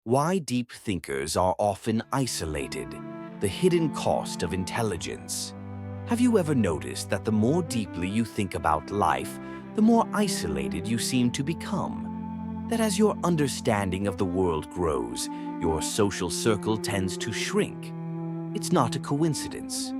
Why deep thinkers are often isolated. The hidden cost of intelligence. Have you ever noticed that the more deeply you think about life, the more isolated you seem to become? That as your understanding of the world grows, your social circle tends to shrink. It's not a coincidence.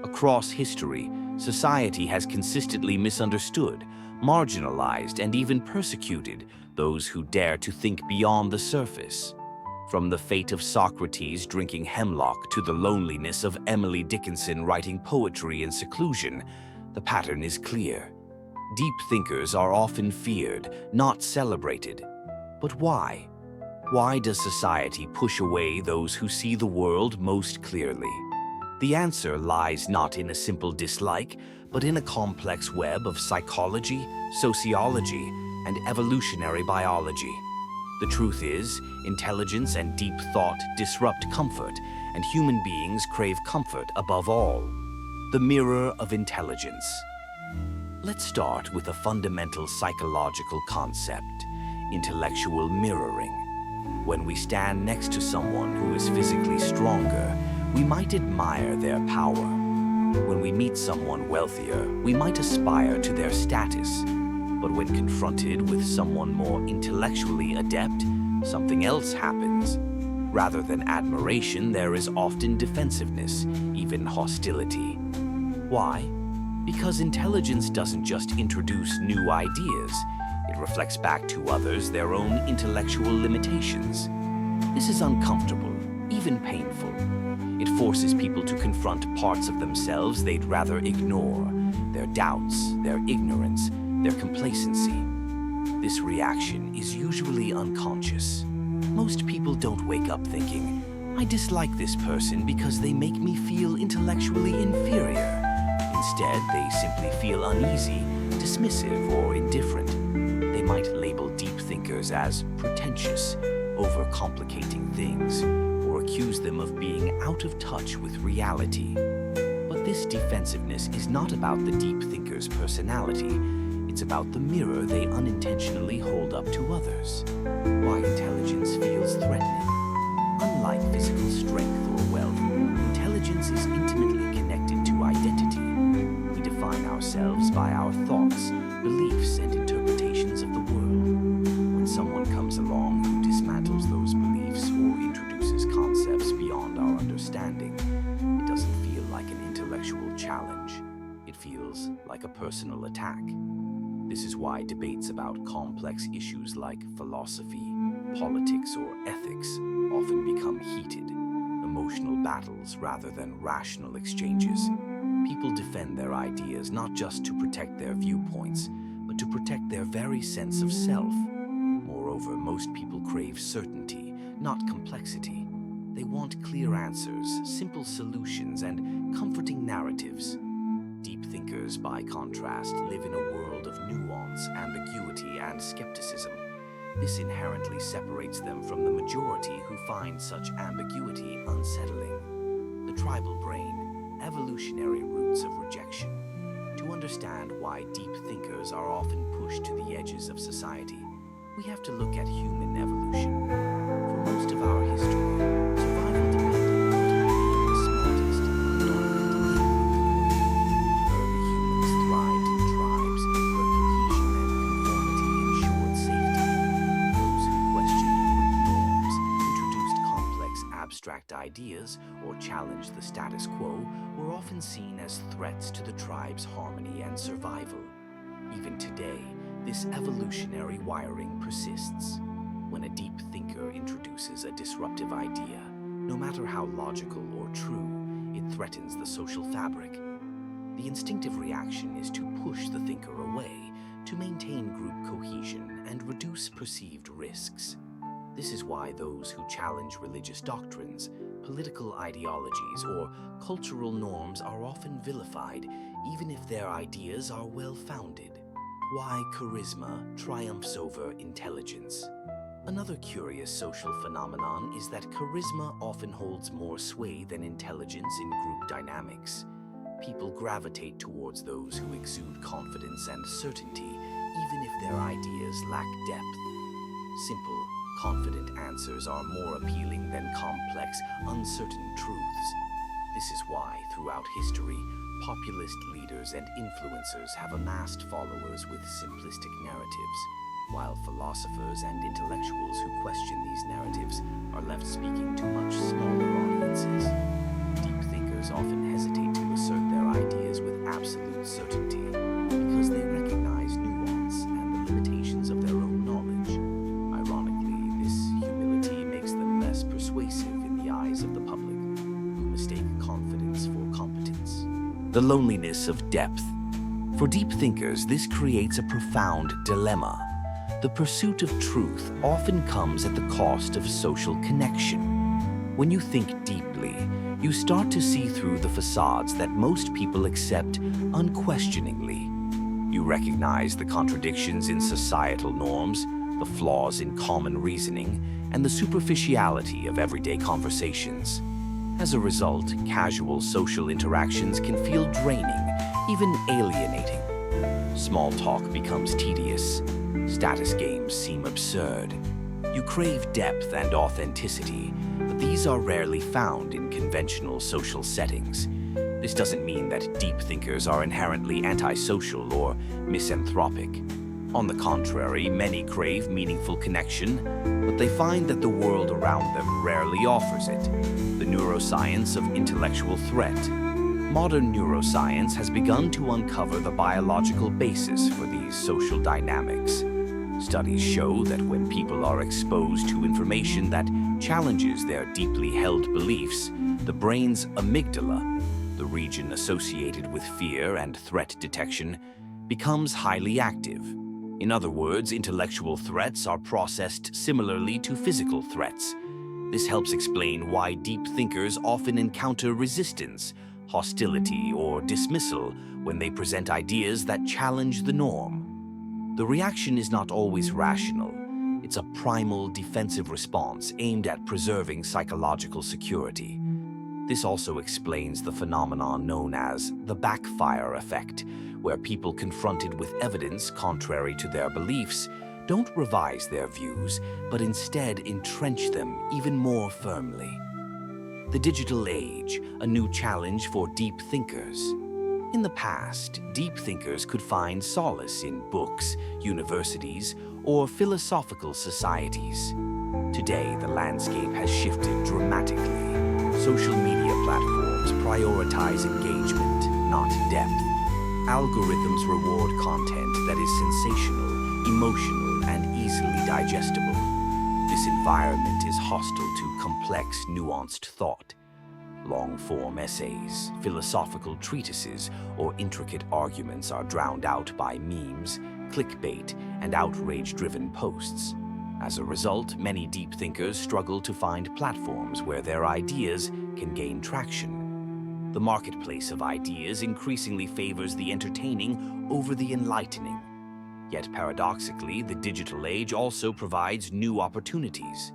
Across history, society has consistently misunderstood, marginalized, and even persecuted those who dare to think beyond the surface. From the fate of Socrates drinking hemlock to the loneliness of Emily Dickinson writing poetry in seclusion, the pattern is clear. Deep thinkers are often feared, not celebrated. But why? Why does society push away those who see the world most clearly? The answer lies not in a simple dislike, but in a complex web of psychology, sociology, and evolutionary biology. The truth is, intelligence and deep thought disrupt comfort, and human beings crave comfort above all. The mirror of intelligence. Let's start with a fundamental psychological concept: intellectual mirroring. When we stand next to someone who is physically stronger, we might admire their power. When we meet someone wealthier, we might aspire to their status. But when confronted with someone more intellectually adept, something else happens. Rather than admiration, there is often defensiveness, even hostility. Why? Because intelligence doesn't just introduce new ideas, it reflects back to others their own intellectual limitations. This is uncomfortable, even painful. It forces people to confront parts of themselves they'd rather ignore: their doubts, their ignorance, their complacency. This reaction is usually unconscious. Most people don't wake up thinking, "I dislike this person because they make me feel intellectually inferior." Instead, they simply feel uneasy, dismissive, or indifferent. They might label deep thinkers as pretentious, overcomplicating things, or accuse them of being out of touch with reality. But this defensiveness is not about the deep thinker's personality. It's about the mirror they unintentionally hold up to others. Why intelligence feels threatening. Unlike physical strength or wealth, intelligence is intimately connected to identity. We define ourselves by our thoughts, beliefs, and interpretations of the world. When someone comes along who dismantles those beliefs or introduces concepts beyond our understanding, it doesn't feel like an intellectual challenge. It feels like a personal attack. This is why debates about complex issues like philosophy, politics, or ethics often become heated, emotional battles rather than rational exchanges. People defend their ideas not just to protect their viewpoints, but to protect their very sense of self. Moreover, most people crave certainty, not complexity. They want clear answers, simple solutions, and comforting narratives. Deep thinkers, by contrast, live in a world of nuance, ambiguity, and skepticism. This inherently separates them from the majority who find such ambiguity unsettling. The tribal brain, evolutionary roots of rejection. To understand why deep thinkers are often pushed to the edges of society, we have to look at human evolution. For most of our history, survival depended not on being the smartest, but on intellectually. Early humans thrived in tribes where cohesion and conformity ensured safety. Those who questioned group norms, introduced complex abstract ideas, or challenged the status quo were often seen as threats to the tribe's harmony and survival. Even today, this evolutionary wiring persists. When a deep thinker introduces a disruptive idea, no matter how logical or true, it threatens the social fabric. The instinctive reaction is to push the thinker away, to maintain group cohesion and reduce perceived risks. This is why those who challenge religious doctrines, political ideologies, or cultural norms are often vilified, even if their ideas are well-founded. Why charisma triumphs over intelligence. Another curious social phenomenon is that charisma often holds more sway than intelligence in group dynamics. People gravitate towards those who exude confidence and certainty, even if their ideas lack depth. Simple, Confident answers are more appealing than complex, uncertain truths. This is why, throughout history, populist leaders and influencers have amassed followers with simplistic narratives, while philosophers and intellectuals who question these narratives are left speaking to much smaller audiences. Deep thinkers often hesitate to assert their ideas with absolute certainty because they recognize nuance and the limitations of their own knowledge. Ironically, this humility makes them less persuasive in the eyes of the public, who mistake confidence for competence. The loneliness of depth. For deep thinkers, this creates a profound dilemma. The pursuit of truth often comes at the cost of social connection. When you think deeply, you start to see through the facades that most people accept unquestioningly. You recognize the contradictions in societal norms, the flaws in common reasoning, and the superficiality of everyday conversations. As a result, casual social interactions can feel draining, even alienating. Small talk becomes tedious. Status games seem absurd. You crave depth and authenticity, but these are rarely found in conventional social settings. This doesn't mean that deep thinkers are inherently antisocial or misanthropic. On the contrary, many crave meaningful connection, but they find that the world around them rarely offers it. The neuroscience of intellectual threat. Modern neuroscience has begun to uncover the biological basis for these social dynamics. Studies show that when people are exposed to information that challenges their deeply held beliefs, the brain's amygdala, the region associated with fear and threat detection, becomes highly active. In other words, intellectual threats are processed similarly to physical threats. This helps explain why deep thinkers often encounter resistance, hostility, or dismissal when they present ideas that challenge the norm. The reaction is not always rational. It's a primal defensive response aimed at preserving psychological security. This also explains the phenomenon known as the backfire effect, where people confronted with evidence contrary to their beliefs don't revise their views, but instead entrench them even more firmly. The digital age, a new challenge for deep thinkers. In the past, deep thinkers could find solace in books, universities, or philosophical societies. Today, the landscape has shifted dramatically. Social media platforms prioritize engagement, not depth. Algorithms reward content that is sensational, emotional, and easily digestible. This environment is hostile to complex, nuanced thought. Long-form essays, philosophical treatises, or intricate arguments are drowned out by memes, clickbait, and outrage-driven posts. As a result, many deep thinkers struggle to find platforms where their ideas can gain traction. The marketplace of ideas increasingly favors the entertaining over the enlightening. Yet paradoxically, the digital age also provides new opportunities.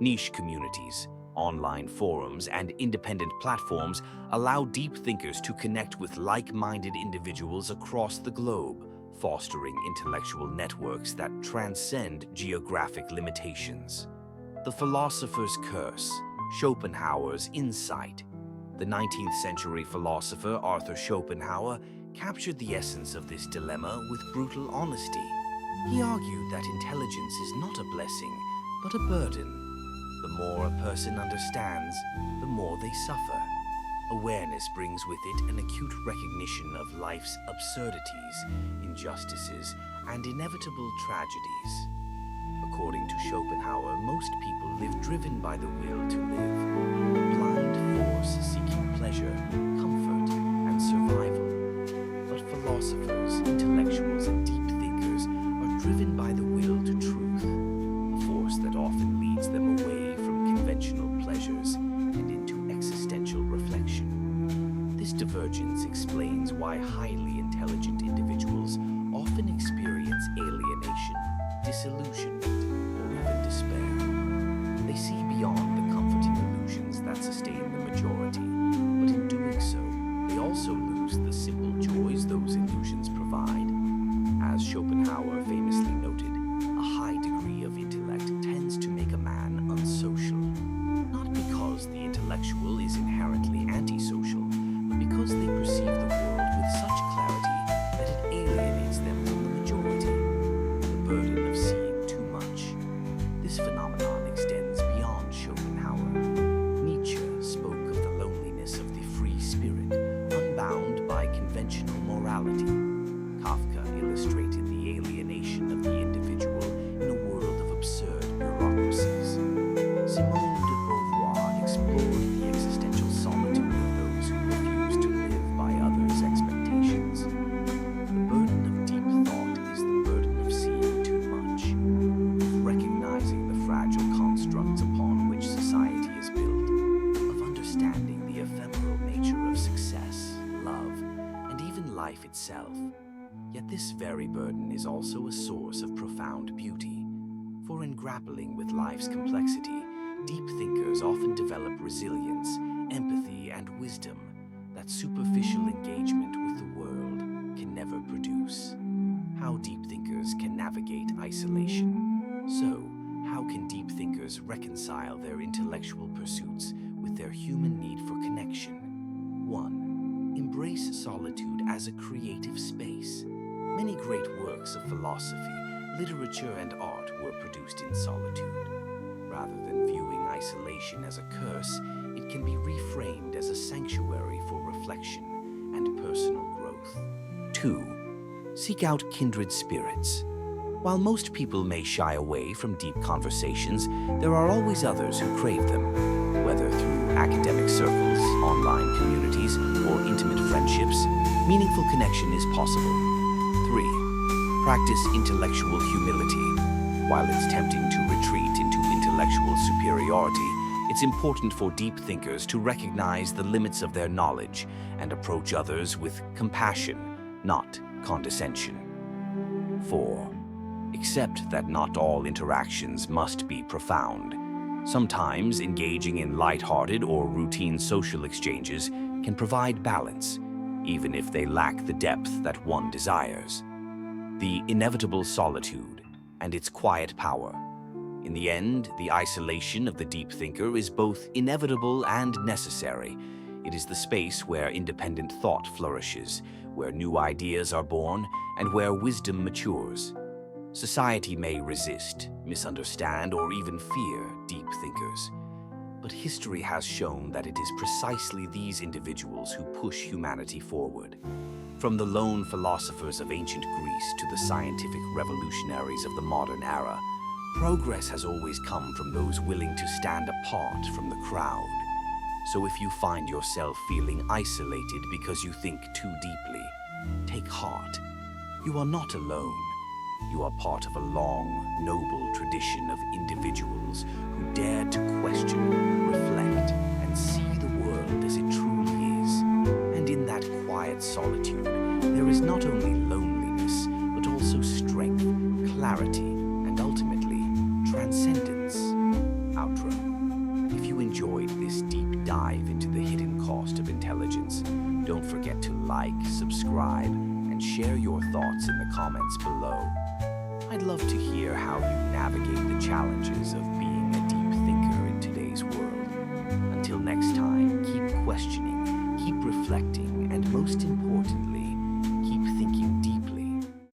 Niche communities, online forums, and independent platforms allow deep thinkers to connect with like-minded individuals across the globe, fostering intellectual networks that transcend geographic limitations. The philosopher's curse, Schopenhauer's insight. The 19th century philosopher Arthur Schopenhauer captured the essence of this dilemma with brutal honesty. He argued that intelligence is not a blessing, but a burden. The more a person understands, the more they suffer. Awareness brings with it an acute recognition of life's absurdities, injustices, and inevitable tragedies. According to Schopenhauer, most people live driven by the will to live, a blind force seeking pleasure, comfort, and survival. But philosophers, intellectuals, and deep thinkers are driven by the will to truth, a force that often leads them away from conventional pleasures and into existential reflection. This divergence explains why highly intelligent individuals often experience alienation, disillusionment, or even despair. They see beyond the comforting illusions that sustain the majority, but in doing so, they also lose the simple joys those illusions provide. As Schopenhauer famously noted, a high degree of intellect tends to intellectual is inherently antisocial, but because they perceive the world with such clarity that it alienates them from the majority. The burden of seeing too much. This phenomenon extends beyond Schopenhauer. Nietzsche spoke of the loneliness of the free spirit, unbound by conventional morality. Kafka illustrated the alienation of the individual in a world of absurd bureaucracies. Simone de Beauvoir explored the existential solitude of those who refuse to live by others' expectations. The burden of deep thought is the burden of seeing too much, of recognizing the fragile constructs upon which society is built, of understanding the ephemeral nature of success, love, and even life itself. Yet this very burden is also a source of profound beauty. For in grappling with life's complexity, deep thinkers often develop resilience, empathy, and wisdom that superficial engagement with the world can never produce. How deep thinkers can navigate isolation. So, how can deep thinkers reconcile their intellectual pursuits with their human need for connection? 1. Embrace solitude as a creative space. Many great works of philosophy, literature, and art were produced in solitude. Rather than viewing isolation as a curse, it can be reframed as a sanctuary for reflection and personal growth. 2. Seek out kindred spirits. While most people may shy away from deep conversations, there are always others who crave them. Whether through academic circles, online communities, or intimate friendships, meaningful connection is possible. 3. Practice intellectual humility. While it's tempting to retreat into intellectual superiority, it's important for deep thinkers to recognize the limits of their knowledge and approach others with compassion, not condescension. 4. Accept that not all interactions must be profound. Sometimes engaging in lighthearted or routine social exchanges can provide balance, even if they lack the depth that one desires. The inevitable solitude and its quiet power. In the end, the isolation of the deep thinker is both inevitable and necessary. It is the space where independent thought flourishes, where new ideas are born, and where wisdom matures. Society may resist, misunderstand, or even fear deep thinkers. But history has shown that it is precisely these individuals who push humanity forward. From the lone philosophers of ancient Greece to the scientific revolutionaries of the modern era, progress has always come from those willing to stand apart from the crowd. So if you find yourself feeling isolated because you think too deeply, take heart. You are not alone. You are part of a long, noble tradition of individuals who dare to question, reflect, and see the world as it truly is. And in that quiet solitude, there is not only loneliness, but also strength, clarity, and ultimately, transcendence. Outro. If you enjoyed this deep dive into the hidden cost of intelligence, don't forget to like, subscribe, and share your thoughts in the comments below. I'd love to hear how you navigate the challenges of being